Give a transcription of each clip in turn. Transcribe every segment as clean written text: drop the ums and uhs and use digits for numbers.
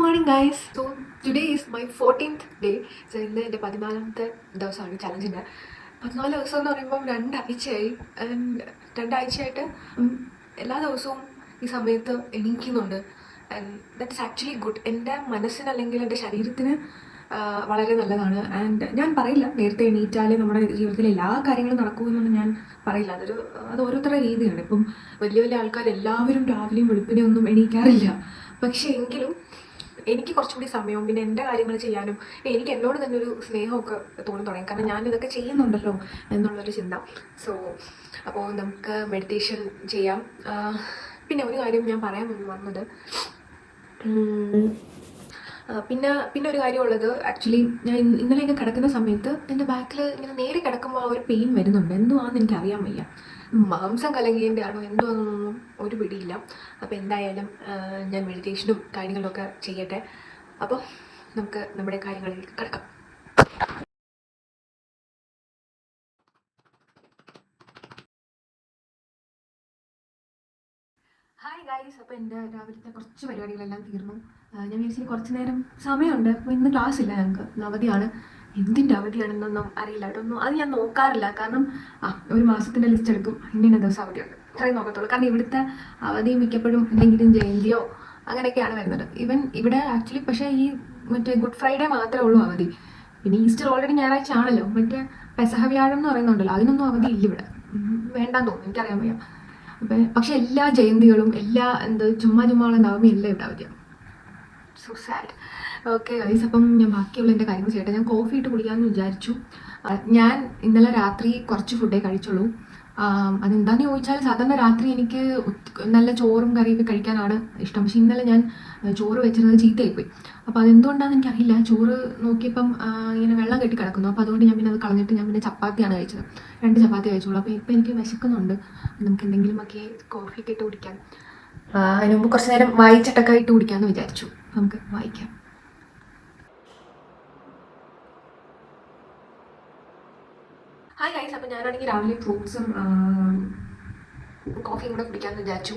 Morning guys. So today is my 14th day. So ഇന്ന് എൻ്റെ 14ാമത്തെ ദിവസമാണ് ചലഞ്ചിൻ്റെ. 14 ദിവസം എന്ന് പറയുമ്പം രണ്ടാഴ്ചയായി. ആൻഡ് രണ്ടാഴ്ചയായിട്ട് എല്ലാ ദിവസവും ഈ സമയത്ത് എണീക്കുന്നുണ്ട്. And that is actually good. എൻ്റെ മനസ്സിന് അല്ലെങ്കിൽ എൻ്റെ ശരീരത്തിന് വളരെ നല്ലതാണ്. ആൻഡ് ഞാൻ പറയില്ല നേരത്തെ എണീറ്റാലേ നമ്മുടെ ജീവിതത്തിൽ എല്ലാ കാര്യങ്ങളും നടക്കുമെന്നൊന്നും ഞാൻ പറയില്ല. അത് ഓരോരുത്തരുടെ രീതിയാണ്. ഇപ്പം വലിയ വലിയ ആൾക്കാർ എല്ലാവരും രാവിലെയും വെളുപ്പിനെ ഒന്നും എണീക്കാറില്ല. പക്ഷേ എങ്കിലും എനിക്ക് കുറച്ചുകൂടി സമയവും പിന്നെ എൻ്റെ കാര്യങ്ങൾ ചെയ്യാനും എനിക്ക് എന്നോട് തന്നെ ഒരു സ്നേഹമൊക്കെ തോന്നി തുടങ്ങി. കാരണം ഞാൻ ഇതൊക്കെ ചെയ്യുന്നുണ്ടല്ലോ എന്നുള്ളൊരു ചിന്ത. സോ അപ്പോൾ നമുക്ക് മെഡിറ്റേഷൻ ചെയ്യാം. പിന്നെ ഒരു കാര്യം ഞാൻ പറയാൻ വന്നത്, പിന്നെ ഒരു കാര്യമുള്ളത്, ആക്ച്വലി ഞാൻ ഇന്നലെയൊക്കെ കിടക്കുന്ന സമയത്ത് എൻ്റെ ബാക്കിൽ ഇങ്ങനെ നേരെ കിടക്കുമ്പോൾ ആ ഒരു പെയിൻ വരുന്നുണ്ട്. എന്തുവാണെന്ന് എനിക്ക് അറിയാൻ വയ്യ. മാംസം കലങ്ങിയതിൻ്റെ ആണോ എന്തുവാണെന്നൊന്നും ഒരു പിടിയില്ല. അപ്പോൾ എന്തായാലും ഞാൻ മെഡിറ്റേഷനും കാര്യങ്ങളൊക്കെ ചെയ്യട്ടെ. അപ്പോൾ നമുക്ക് നമ്മുടെ കാര്യങ്ങളിലേക്ക് കിടക്കാം. Hi guys. അപ്പോൾ എൻ്റെ രാവിലത്തെ കുറച്ച് പരിപാടികളെല്ലാം തീർന്നു. ഞാൻ വിചാരിച്ചു കുറച്ച് നേരം സമയമുണ്ട്. അപ്പോൾ ഇന്ന് ക്ലാസ് ഇല്ല, ഞങ്ങൾക്ക് അവധിയാണ്. എന്തിൻ്റെ അവധിയാണെന്നൊന്നും അറിയില്ല കേട്ടോ. അത് ഞാൻ നോക്കാറില്ല. കാരണം ഒരു മാസത്തിൻ്റെ ലിസ്റ്റ് എടുക്കും, ഇന്ന ദിവസം അവധിയുണ്ട്, അത്രയും നോക്കത്തുള്ളൂ. കാരണം ഇവിടുത്തെ അവധി മിക്കപ്പോഴും എന്തെങ്കിലും ജയന്തിയോ അങ്ങനെയൊക്കെയാണ് വരുന്നത്. ഈവൻ ഇവിടെ ആക്ച്വലി പക്ഷേ ഈ മറ്റേ ഗുഡ് ഫ്രൈഡേ മാത്രമേ ഉള്ളൂ അവധി. പിന്നെ ഈസ്റ്റർ ഓൾറെഡി ഞായറാഴ്ച ആണല്ലോ. മറ്റേ പെസഹ വ്യാഴം എന്ന് പറയുന്നുണ്ടല്ലോ, അതിനൊന്നും അവധി ഇല്ല ഇവിടെ. വേണ്ടാന്ന് തോന്നുന്നു, എനിക്കറിയാൻ വയ്യ. പക്ഷെ എല്ലാ ജയന്തികളും ചുമ്മാ നവമി എല്ലാം ഇവിടെ അവധിയാണ്. So sad. ഓക്കെ ഗൈസ്, അപ്പം ഞാൻ ബാക്കിയുള്ള എൻ്റെ കാര്യങ്ങൾ ചെയ്യട്ടെ. ഞാൻ കോഫി ഇട്ട് കുടിക്കാമെന്ന് വിചാരിച്ചു. ഞാൻ ഇന്നലെ രാത്രി കുറച്ച് ഫുഡേ കഴിച്ചുള്ളൂ. അതെന്താണെന്ന് ചോദിച്ചാൽ സാധാരണ രാത്രി എനിക്ക് നല്ല ചോറും കറിയൊക്കെ കഴിക്കാനാണ് ഇഷ്ടം. പക്ഷെ ഇന്നലെ ഞാൻ ചോറ് വെച്ചിരുന്നത് ചീത്തയായിപ്പോയി. അപ്പോൾ അതെന്തുകൊണ്ടാണെന്ന് എനിക്കറിയില്ല. ചോറ് നോക്കിയപ്പം ഇങ്ങനെ വെള്ളം കെട്ടി കിടക്കുന്നു. അപ്പോൾ അതുകൊണ്ട് ഞാൻ പിന്നെ അത് കളഞ്ഞിട്ട് ഞാൻ പിന്നെ ചപ്പാത്തിയാണ് കഴിച്ചത്. 2 ചപ്പാത്തി കഴിച്ചോളൂ. അപ്പോൾ ഇപ്പം എനിക്ക് വിശക്കുന്നുണ്ട്. നമുക്ക് എന്തെങ്കിലുമൊക്കെ കോഫിയൊക്കെ ഇട്ട് കുടിക്കാം. അതിന് മുമ്പ് കുറച്ച് നേരം വായിച്ചിട്ടൊക്കെ ഇട്ട് കുടിക്കാമെന്ന് വിചാരിച്ചു. നമുക്ക് വായിക്കാം. Hi guys. അപ്പോൾ ഞാനാണെങ്കിൽ രാവിലെ ഫ്രൂട്ട്സും കോഫിയും കൂടെ കുടിക്കാമെന്ന് വിചാരിച്ചു.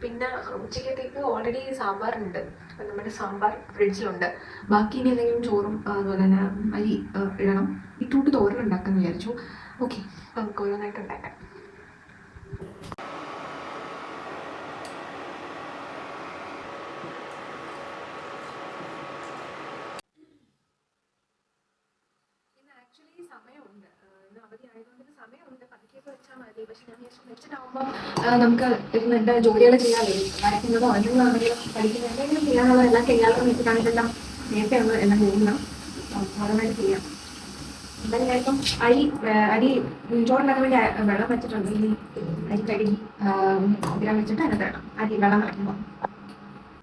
പിന്നെ ഉച്ചക്കത്തേക്ക് ഓൾറെഡി സാമ്പാറുണ്ട്. നമ്മുടെ സാമ്പാർ ഫ്രിഡ്ജിലുണ്ട്. ബാക്കി ഇനി എന്തെങ്കിലും ചോറും അതുപോലെ തന്നെ അരി ഇടണം. ബീറ്റ്റൂട്ട് തോരൻ ഉണ്ടാക്കാമെന്ന് വിചാരിച്ചു. ഓക്കെ, നമുക്ക് ഓരോന്നായിട്ട് ഉണ്ടാക്കാം. ആക്ച്വലി സമയമുണ്ട്. ഇന്ന് അവധി ആയതുകൊണ്ട് സമയമുണ്ട്. പതുക്കെയൊക്കെ വെച്ചാൽ മതി. പക്ഷെ ഞാൻ വെച്ചിട്ടാകുമ്പോൾ നമുക്ക് എൻ്റെ ജോലികൾ ചെയ്യാതെ വരയ്ക്കുന്നതോ എന്തെങ്കിലും പഠിക്കുന്ന എന്തെങ്കിലും ചെയ്യാനുള്ള എല്ലാം ചെയ്യാനുള്ള വെച്ചിട്ടാണ് ഇതെല്ലാം നേരത്തെ ഒന്ന് എല്ലാം ചെയ്യുന്ന ഓരോന്നായിട്ട് ചെയ്യാം. എന്തായാലും ഞാനിപ്പം അരി ചോറുണ്ടാക്കാൻ വേണ്ടി വെള്ളം വെച്ചിട്ടുണ്ട്. ഇനി അരി കഴുകി ഇതിലാൻ വെച്ചിട്ട് അതിനകത്ത് ഇടണം. അരി വെള്ളം വയ്ക്കുമ്പോൾ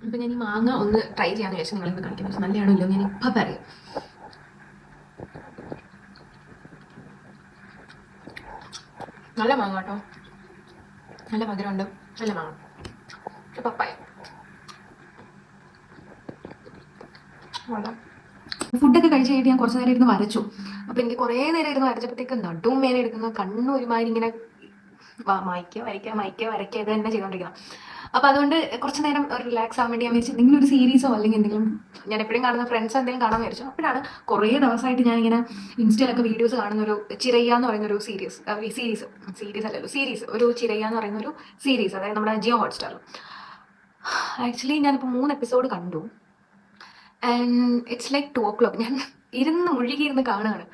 ഇപ്പം ഞാൻ ഈ മാങ്ങ ഒന്ന് ട്രൈ ചെയ്യാമെന്ന് വിചാരിച്ചു. നിങ്ങളിന്ന് കാണിക്കുന്നത് പക്ഷെ നല്ലതാണോ ഇല്ലോ ഞാൻ ഇപ്പം പറയാം. നല്ല മാങ്ങ കേട്ടോ, നല്ല മധുരമുണ്ട്, നല്ല മാങ്ങ. പപ്പായ ഫുഡൊക്കെ കഴിച്ച് കഴിഞ്ഞിട്ട് ഞാൻ കുറച്ച് നേരം ഇരുന്ന് വരച്ചു. അപ്പം എനിക്ക് കുറേ നേരം ഇരുന്ന് വരച്ചപ്പോഴത്തേക്ക് നടുവും മേലെ എടുക്കുന്ന കണ്ണും ഒരുമാതിരി ഇങ്ങനെ വരയ്ക്കുക ഇത് തന്നെ ചെയ്തുകൊണ്ടിരിക്കണം. അപ്പോൾ അതുകൊണ്ട് കുറച്ച് നേരം റിലാക്സ് ആവാൻ വേണ്ടി ഞാൻ വിചാരിച്ചു എന്തെങ്കിലും ഒരു സീരീസോ അല്ലെങ്കിൽ എന്തെങ്കിലും ഞാൻ എപ്പോഴും കാണുന്ന ഫ്രണ്ട്സ് എന്തെങ്കിലും കാണാൻ വിചാരിച്ചു. അപ്പോഴാണ് കുറേ ദിവസമായിട്ട് ഞാനിങ്ങനെ ഇൻസ്റ്റയിലൊക്കെ വീഡിയോസ് കാണുന്ന ഒരു ചിരയ്യ എന്ന് പറയുന്ന ഒരു സീരീസ് ഒരു ചിരയ്യ എന്ന് പറയുന്ന ഒരു സീരീസ്, അതായത് നമ്മുടെ ജിയോ ഹോട്ട്സ്റ്റാറിൽ. ആക്ച്വലി ഞാനിപ്പോൾ 3 എപ്പിസോഡ് കണ്ടു. And it's like 2 o'clock. ഞാൻ മുഴുകിയിരുന്ന് കാണുകയാണ്.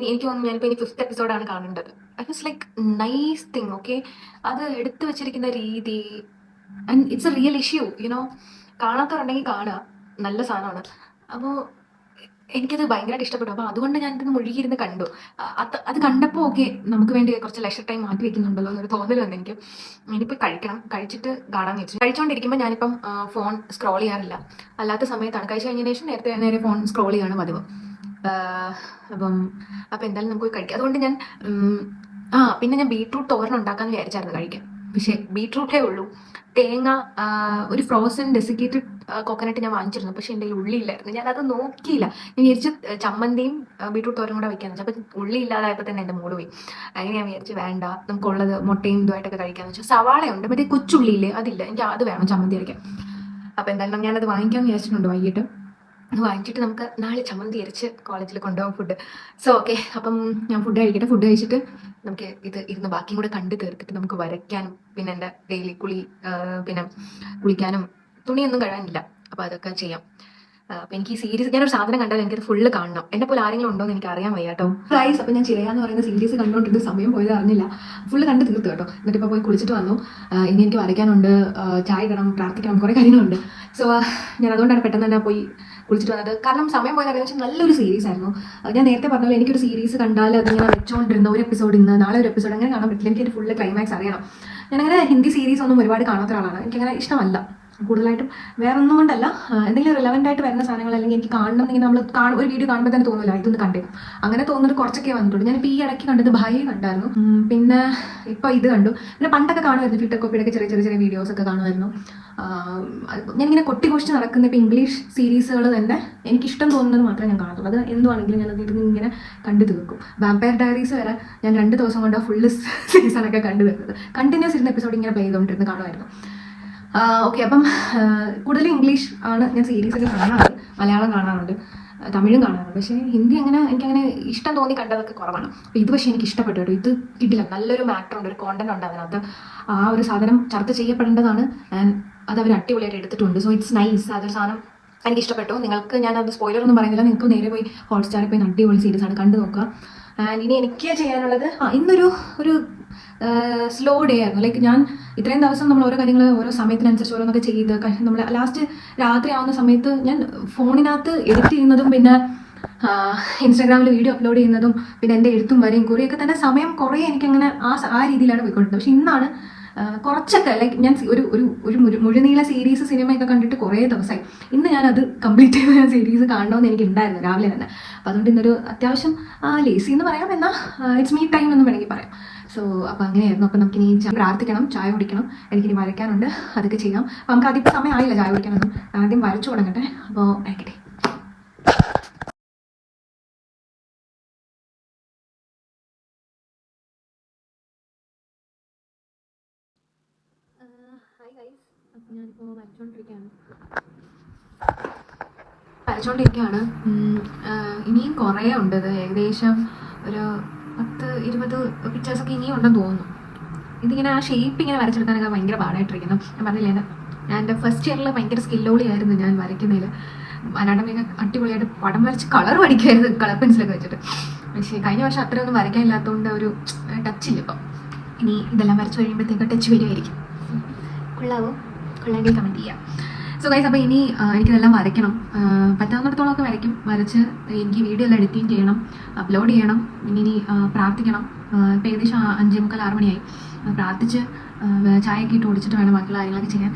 എനിക്ക് തോന്നുന്നു ഞാനിപ്പോൾ ഇനി 5th എപ്പിസോഡാണ് കാണേണ്ടത്. It was like nice thing. Okay, അത് എടുത്തു വെച്ചിരിക്കുന്ന രീതി and it's A real issue. കാണാത്തവരുണ്ടെങ്കിൽ കാണുക, നല്ല സാധനമാണ്. അപ്പോൾ എനിക്കത് ഭയങ്കരമായിട്ട് ഇഷ്ടപ്പെട്ടു. അപ്പോൾ അതുകൊണ്ട് ഞാൻ ഇതിന് മുഴുകിയിരുന്ന് കണ്ടു. അത് കണ്ടപ്പോൾ ഓക്കെ, നമുക്ക് വേണ്ടി കുറച്ച് ലെഷർ ടൈം മാറ്റി വെക്കുന്നുണ്ടല്ലോ എന്നൊരു തോന്നൽ വന്നു എനിക്ക്. ഇനിയിപ്പോൾ കഴിച്ചിട്ട് കാണാമെന്ന് വെച്ചു. കഴിച്ചുകൊണ്ടിരിക്കുമ്പോൾ ഞാനിപ്പം ഫോൺ സ്ക്രോൾ ചെയ്യാറില്ല. അല്ലാത്ത സമയത്താണ്. കഴിച്ചു കഴിഞ്ഞതിന് ശേഷം നേരെ ഫോൺ സ്ക്രോൾ ചെയ്യാണ് പതിവ്. അപ്പം എന്തായാലും നമുക്ക് കഴിക്കാം. അതുകൊണ്ട് ഞാൻ പിന്നെ ഞാൻ ബീട്രൂട്ട് തോരൻ ഉണ്ടാക്കാമെന്ന് വിചാരിച്ചായിരുന്നു കഴിക്കാൻ. പക്ഷേ ബീട്രൂട്ടേ ഉള്ളൂ. തേങ്ങ, ഒരു ഫ്രോസൺ ഡെസിക്കേറ്റഡ് കോക്കനട്ട് ഞാൻ വാങ്ങിച്ചിരുന്നു. പക്ഷേ എൻ്റെ ഉള്ളിയില്ലായിരുന്നു. ഞാനത് നോക്കിയില്ല. ഞാൻ വിചാരിച്ച് ചമ്മന്തിയും ബീട്രൂട്ട് തോരൻ കൂടെ വയ്ക്കാന്ന് വെച്ചാൽ. അപ്പം ഉള്ളി ഇല്ലാതായപ്പോൾ തന്നെ എൻ്റെ മൂഡ് പോയി. അങ്ങനെ ഞാൻ വിചാരിച്ച് വേണ്ട, നമുക്കുള്ളത് മുട്ടയും ഇതുമായിട്ടൊക്കെ കഴിക്കാമെന്ന് വെച്ചാൽ. സവാളയുണ്ട്, മറ്റേ കൊച്ചുള്ളിയില്ലേ, അതില്ല. എനിക്ക് അത് വേണം ചമ്മന്തി വയ്ക്കാൻ. അപ്പോൾ എന്തായാലും ഞാനത് വാങ്ങിക്കാമെന്ന് വിചാരിച്ചിട്ടുണ്ട് വൈകിട്ട്. അത് വാങ്ങിച്ചിട്ട് നമുക്ക് നാളെ ചമ്മന്തി അരച്ച് കോളേജിൽ കൊണ്ടുപോകാം ഫുഡ്. സോ ഓക്കെ, അപ്പം ഞാൻ ഫുഡ് കഴിക്കട്ടെ. ഫുഡ് കഴിച്ചിട്ട് നമുക്ക് ഇത് ഇരുന്ന് ബാക്കിയും കൂടെ കണ്ട് തീർത്തിട്ട് നമുക്ക് വരയ്ക്കാനും പിന്നെ എൻ്റെ ഡെയിലി പിന്നെ കുളിക്കാനും തുണിയൊന്നും കഴുകാനില്ല, അപ്പോൾ അതൊക്കെ ചെയ്യാം. അപ്പോൾ എനിക്ക് ഈ സീരീസ്, ഞാനൊരു സാധനം കണ്ടാൽ എനിക്കത് ഫുള്ള് കാണണം. എന്നെ പോലെ ആരെങ്കിലും ഉണ്ടോ എന്ന് എനിക്ക് അറിയാൻ വയ്യ കേട്ടോ ഗൈസ്. അപ്പോൾ ഞാൻ ചിരയ എന്ന് പറയുന്ന സീരീസ് കണ്ടുകൊണ്ടിട്ട് സമയം പോയത് അറിഞ്ഞില്ല, ഫുള്ള് കണ്ട് തീർത്തു കേട്ടോ. എന്നിട്ട് ഇപ്പോൾ പോയി കുളിച്ചിട്ട് വന്നു. ഇനി എനിക്ക് വരയ്ക്കാനുണ്ട്, ചായ ഇടണം, പ്രാർത്ഥിക്കണം, കുറേ കാര്യങ്ങളുണ്ട്. സോ ഞാൻ അതുകൊണ്ടാണ് പെട്ടെന്ന് തന്നെ പോയി കുളിച്ചിട്ട് വന്നത്. കാരണം സമയം പോയത് അറിയാൻ വെച്ചാൽ നല്ലൊരു സീരീസ് ആയിരുന്നു. ഞാൻ നേരത്തെ പറഞ്ഞ പോലെ എനിക്കൊരു സീരീസ് കണ്ടാൽ അതിങ്ങനെ വെച്ചുകൊണ്ടിരുന്ന ഒരു എപ്പിസോഡ് ഇന്ന് നാളെ ഒരു എപ്പിസോഡ് അങ്ങനെ കാണാൻ പറ്റില്ല. എനിക്ക് ഫുള്ള് ക്ലൈമാക്സ് അറിയണം. ഞാനങ്ങനെ ഹിന്ദി സീരീസ് ഒന്നും ഒരുപാട് കാണാത്ത ഒരാളാണ്. എനിക്കങ്ങനെ ഇഷ്ടമല്ല കൂടുതലായിട്ടും. വേറെ ഒന്നും കൊണ്ടല്ല, എന്തെങ്കിലും റിലവൻ്റ് ആയിട്ട് വരുന്ന സാധനങ്ങൾ അല്ലെങ്കിൽ എനിക്ക് കാണണം എന്നെങ്കിൽ നമ്മൾ ഒരു വീഡിയോ കാണുമ്പോൾ തന്നെ തോന്നില്ല ഇതൊന്ന് കണ്ടേ. അങ്ങനെ തോന്നുന്നത് കുറച്ചൊക്കെ വന്നിട്ടുണ്ട്. ഞാനിപ്പോൾ ഈ ഇടയ്ക്ക് കണ്ടത് ഭായി കണ്ടായിരുന്നു, പിന്നെ ഇപ്പോൾ ഇത് കണ്ടു. പിന്നെ പണ്ടൊക്കെ കാണുമായിരുന്നു ഫിൽറ്റർ കോപ്പിയുടെ ചെറിയ ചെറിയ ചെറിയ വീഡിയോസ് ഒക്കെ കാണുമായിരുന്നു. ഞാനിങ്ങനെ കൊട്ടിഘോഷിച്ച് നടക്കുന്ന ഇപ്പോൾ ഇംഗ്ലീഷ് സീരീസുകൾ തന്നെ എനിക്കിഷ്ടം തോന്നുന്നത് മാത്രമേ ഞാൻ കാണത്തുള്ളൂ. അത് എന്തുവാണെങ്കിലും ഞാനത് ഇരുന്ന് ഇങ്ങനെ കണ്ടു തീർക്കും. വാമ്പയർ ഡയറീസ് വരെ ഞാൻ 2 ദിവസം കൊണ്ട് ഫുള്ള് സീസണൊക്കെ കണ്ടു തീർത്തത്. കണ്ടിന്യൂസ് ഇരുന്ന എപ്പിസോഡ് ഇങ്ങനെ പ്ലേ ചെയ്തുകൊണ്ടിരുന്ന് കാണുമായിരുന്നു. ഓക്കെ, അപ്പം കൂടുതലും ഇംഗ്ലീഷ് ആണ് ഞാൻ സീരീസൊക്കെ കാണാറുണ്ട്. മലയാളം കാണാറുണ്ട്, തമിഴും കാണാറുണ്ട്. പക്ഷേ ഹിന്ദി അങ്ങനെ എനിക്കങ്ങനെ ഇഷ്ടം തോന്നി കണ്ടതൊക്കെ കുറവാണ്. അപ്പോൾ ഇത് പക്ഷേ എനിക്ക് ഇഷ്ടപ്പെട്ടു കേട്ടോ. ഇത് കിട്ടില്ല, നല്ലൊരു മാറ്ററുണ്ട്, ഒരു കോണ്ടന്റ് ഉണ്ട് അതിനകത്ത്. ആ ഒരു സാധനം ചർച്ച ചെയ്യപ്പെടേണ്ടതാണ്. അത് അവർ അടിപൊളിയായിട്ട് എടുത്തിട്ടുണ്ട്. So it's nice. അതൊരു സാധനം എനിക്ക് ഇഷ്ടപ്പെട്ടു. നിങ്ങൾക്ക് ഞാനത് സ്പോയിലർ ഒന്നും പറയുന്നില്ല, നിങ്ങൾക്ക് നേരെ പോയി ഹോട്ട്സ്റ്റാറിൽ പോയി അടിപൊളി സീരീസ് ആണ്, കണ്ടു നോക്കുക. ആൻഡ് ഇനി എനിക്ക് ചെയ്യാനുള്ളത് ഇന്നൊരു സ്ലോ ഡേ ആയിരുന്നു. ലൈക്ക് ഞാൻ ഇത്രയും ദിവസം നമ്മൾ ഓരോ കാര്യങ്ങൾ ഓരോ സമയത്തിനനുസരിച്ച് ഓരോന്നൊക്കെ ചെയ്ത് നമ്മൾ ലാസ്റ്റ് രാത്രി ആവുന്ന സമയത്ത് ഞാൻ ഫോണിനകത്ത് എഡിറ്റ് ചെയ്യുന്നതും പിന്നെ ഇൻസ്റ്റാഗ്രാമിൽ വീഡിയോ അപ്ലോഡ് ചെയ്യുന്നതും പിന്നെ എൻ്റെ എഴുത്തും വരെയും കുറേയൊക്കെ തന്നെ സമയം കുറേ എനിക്കങ്ങനെ ആ രീതിയിലാണ് പോയിക്കൊണ്ടിരുന്നത്. പക്ഷെ ഇന്നാണ് കുറച്ചൊക്കെ ലൈക്ക് ഞാൻ ഒരു മുഴുനീള സീരീസ് സിനിമയൊക്കെ കണ്ടിട്ട് കുറേ ദിവസമായി. ഇന്ന് ഞാനത് കംപ്ലീറ്റ് ചെയ്ത സീരീസ് കാണണമെന്ന് എനിക്ക് ഉണ്ടായിരുന്നു രാവിലെ തന്നെ. അപ്പോൾ അതുകൊണ്ട് ഇന്നൊരു അത്യാവശ്യം ലേസി എന്ന് പറയാം, എന്നാൽ ഇറ്റ്സ് മീ ടൈം എന്ന് വേണമെങ്കിൽ പറയാം. സോ അപ്പോൾ അങ്ങനെയായിരുന്നു. അപ്പോൾ നമുക്കിനി പ്രാർത്ഥിക്കണം, ചായ കുടിക്കണം, എനിക്കിനി വരയ്ക്കാനുണ്ട്, അതൊക്കെ ചെയ്യാം. അപ്പോൾ നമുക്ക് അതിപ്പോൾ സമയം ആയില്ല ചായ കുടിക്കാനൊന്നും. ആദ്യം വരച്ചു തുടങ്ങട്ടെ. അപ്പോൾ വരയ്ക്കട്ടെ. ഹായ് ഗൈസ്, അപ്പോൾ ഞാനിപ്പോൾ വരച്ചുകൊണ്ടിരിക്കുകയാണ്. ഇനിയും കുറേ ഉണ്ട്. ഇത് ഏകദേശം ഒരു 10-20 പിക്ചേഴ്സൊക്കെ ഇനിയും ഉണ്ടെന്ന് തോന്നുന്നു. ഇതിങ്ങനെ ആ ഷേപ്പ് ഇങ്ങനെ വരച്ചെടുക്കാനൊക്കെ ഭയങ്കര പാടായിട്ടിരിക്കുന്നു. ഞാൻ പറഞ്ഞില്ലേ, ഞാൻ എൻ്റെ ഫസ്റ്റ് ഇയറിൽ ഭയങ്കര സ്കില്ലോളിയായിരുന്നു ഞാൻ വരയ്ക്കുന്നതിൽ. അനാട്ടമിയൊക്കെ അടിപൊളിയായിട്ട് പടം വരച്ച് കളർ പഠിക്കുമായിരുന്നു, കളർ പെൻസിലൊക്കെ വെച്ചിട്ട്. പക്ഷേ കഴിഞ്ഞ വർഷം അത്രയൊന്നും വരയ്ക്കാനില്ലാത്തതുകൊണ്ട് ഒരു ടച്ചില്ല ഇപ്പം. ഇനി ഇതെല്ലാം വരച്ച് കഴിയുമ്പോഴത്തേക്ക് ടച്ച് വരുമായിരിക്കും. കൊള്ളാമെങ്കിൽ കമൻറ്റ് ചെയ്യാം. സോ ഗൈസ്, അപ്പോൾ ഇനി എനിക്കിതെല്ലാം വരയ്ക്കണം. പറ്റാവുന്നിടത്തോളമൊക്കെ വരച്ച് എനിക്ക് വീഡിയോ എല്ലാം എഡിറ്റിങ് ചെയ്യണം, അപ്ലോഡ് ചെയ്യണം. ഇനി പ്രാർത്ഥിക്കണം. ഇപ്പോൾ ഏകദേശം 5:45-6 മണിയായി. പ്രാർത്ഥിച്ച് ചായയൊക്കെ ഇട്ട് ഓടിച്ചിട്ട് വേണം ബാക്കിയുള്ള കാര്യങ്ങളൊക്കെ ചെയ്യാൻ.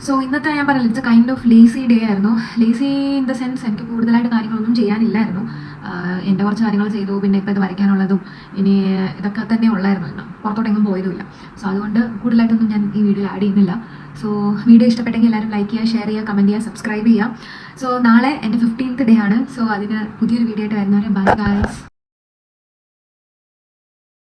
സോ ഇന്നത്തെ ഞാൻ പറഞ്ഞില്ല, it's kind of lazy day ആയിരുന്നു. ലേസി ഇൻ ദ സെൻസ് എനിക്ക് കൂടുതലായിട്ട് കാര്യങ്ങളൊന്നും ചെയ്യാനില്ലായിരുന്നു. എൻ്റെ കുറച്ച് കാര്യങ്ങൾ ചെയ്തു, പിന്നെ ഇപ്പോൾ ഇത് വരയ്ക്കാനുള്ളതും ഇനി ഇതൊക്കെ തന്നെ ഉള്ളായിരുന്നു. പുറത്തോട്ടെങ്ങും പോയതുമില്ല. സോ അതുകൊണ്ട് കൂടുതലായിട്ടൊന്നും ഞാൻ ഈ വീഡിയോയിൽ ആഡ് ചെയ്യുന്നില്ല. സോ വീഡിയോ ഇഷ്ടപ്പെട്ടെങ്കിൽ എല്ലാവരും ലൈക്ക് ചെയ്യുക, ഷെയർ ചെയ്യുക, കമൻറ്റ് ചെയ്യുക, സബ്സ്ക്രൈബ് ചെയ്യുക. സോ നാളെ എൻ്റെ 15th ഡേ ആണ്. സോ അതിന് പുതിയൊരു വീഡിയോ ആയിട്ട് വരുന്നവരെ ബൈ ഗൈസ്.